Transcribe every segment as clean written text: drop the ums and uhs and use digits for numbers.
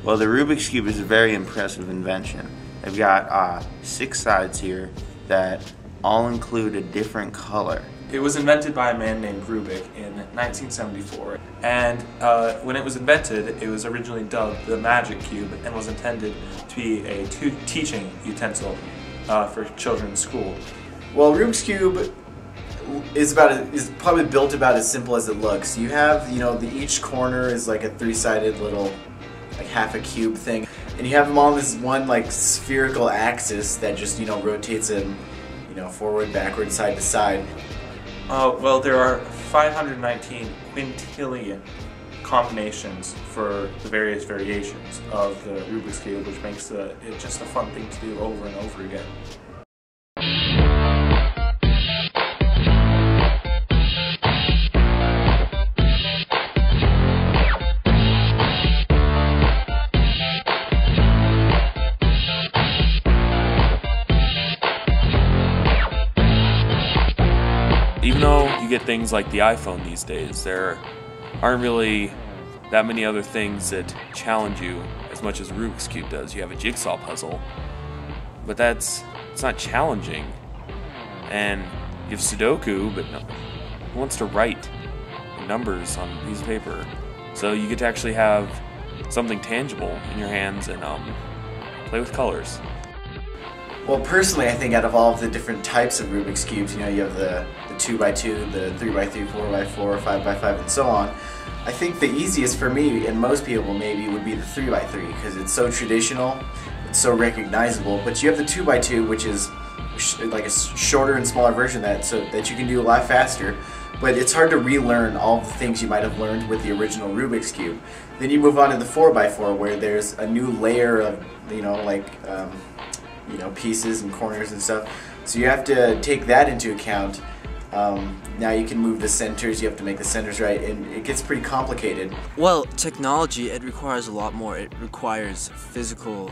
Well, the Rubik's Cube is a very impressive invention. They've got 6 sides here that all include a different color. It was invented by a man named Rubik in 1974, and when it was invented, it was originally dubbed the Magic Cube and was intended to be a teaching utensil for children in school. Well, Rubik's Cube is probably built about as simple as it looks. You have, each corner is like a 3-sided little, like half a cube thing, and you have them all on this one like spherical axis that just rotates them, forward, backward, side to side. Well, there are 519 quintillion combinations for the various variations of the Rubik's Cube, which makes it just a fun thing to do over and over again. Even though you get things like the iPhone these days, there aren't really that many other things that challenge you as much as Rubik's Cube does. You have a jigsaw puzzle, but it's not challenging. And you have Sudoku, but no, who wants to write numbers on a piece of paper? So you get to actually have something tangible in your hands and play with colors. Well, personally, I think out of all of the different types of Rubik's Cubes, you have the 2x2, the 3x3, 4x4, 5x5, and so on. I think the easiest for me, and most people maybe, would be the 3x3, because it's so traditional, it's so recognizable. But you have the 2x2, which is like a shorter and smaller version of that, so that you can do a lot faster. But it's hard to relearn all the things you might have learned with the original Rubik's Cube. Then you move on to the 4x4, where there's a new layer of, pieces and corners and stuff. So you have to take that into account. Now you can move the centers, you have to make the centers right, and it gets pretty complicated. Well, technology, it requires a lot more. It requires physical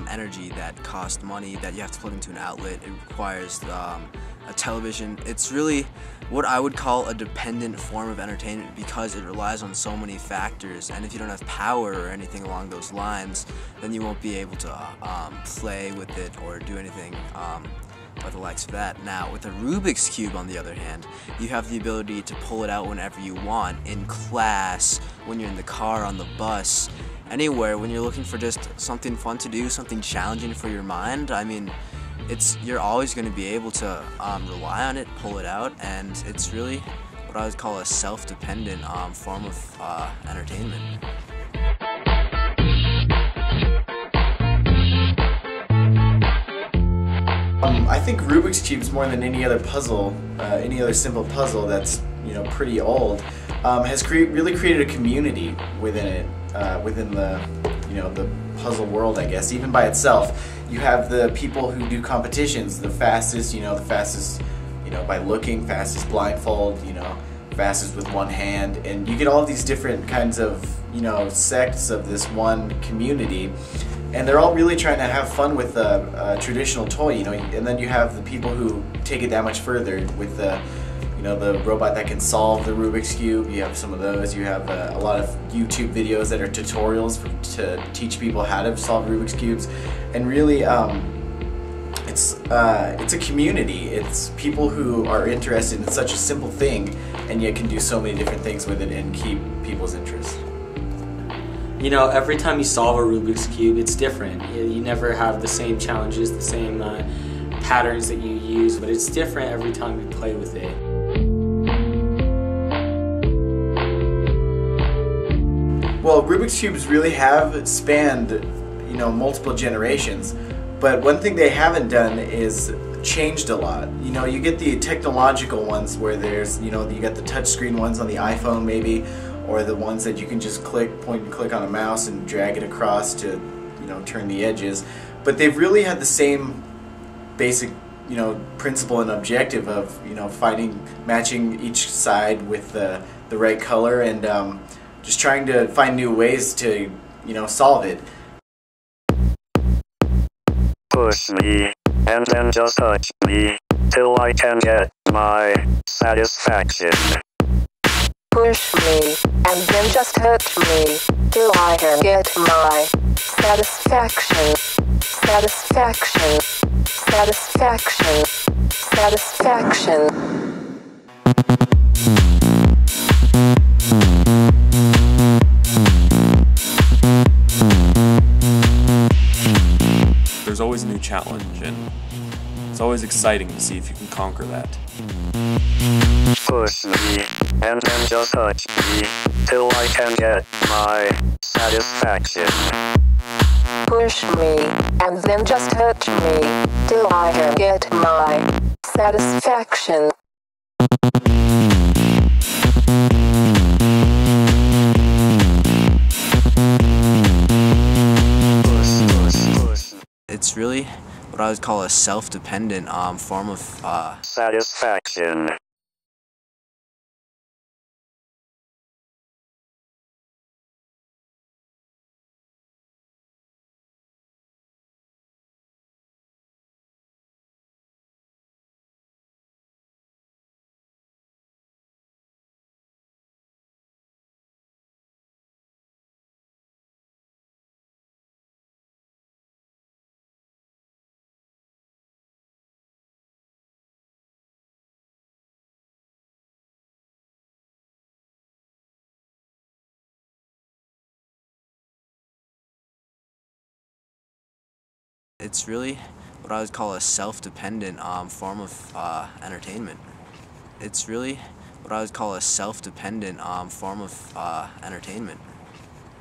energy that costs money that you have to plug into an outlet. It requires a television. It's really what I would call a dependent form of entertainment because it relies on so many factors, and if you don't have power or anything along those lines, then you won't be able to play with it or do anything or the likes of that. Now, with a Rubik's Cube, on the other hand, you have the ability to pull it out whenever you want, in class, when you're in the car, on the bus, anywhere, when you're looking for just something fun to do, something challenging for your mind. I mean, you're always going to be able to rely on it, pull it out, and it's really what I would call a self-dependent form of entertainment. I think Rubik's Cubes, more than any other puzzle, any other simple puzzle that's pretty old, has really created a community within it, within the the puzzle world, I guess. Even by itself, you have the people who do competitions, the fastest, by looking, fastest blindfold, fastest with one hand, and you get all these different kinds of sects of this one community. And they're all really trying to have fun with a traditional toy, and then you have the people who take it that much further with the robot that can solve the Rubik's Cube. You have some of those. You have a lot of YouTube videos that are tutorials to teach people how to solve Rubik's Cubes. And really, it's a community. It's people who are interested in such a simple thing, and yet can do so many different things with it and keep people's interest. Every time you solve a Rubik's Cube, it's different. You never have the same challenges, the same patterns that you use, but it's different every time you play with it. Well, Rubik's Cubes really have spanned, multiple generations, but one thing they haven't done is changed a lot. You get the technological ones where there's, you got the touchscreen ones on the iPhone maybe, or the ones that you can just point and click on a mouse and drag it across to, turn the edges. But they've really had the same basic, principle and objective of, matching each side with the right color and just trying to find new ways to, solve it. Push me, and then just touch me, till I can get my satisfaction. Push me, and then just touch me, till I can get my satisfaction. Satisfaction. Satisfaction. Satisfaction. There's always a new challenge, and it's always exciting to see if you can conquer that. Push me, and then just touch me, till I can get my satisfaction. Push me, and then just touch me, till I can get my satisfaction. It's really what I would call a self-dependent form of Satisfaction. It's really what I would call a self-dependent form of entertainment. It's really what I would call a self-dependent form of entertainment.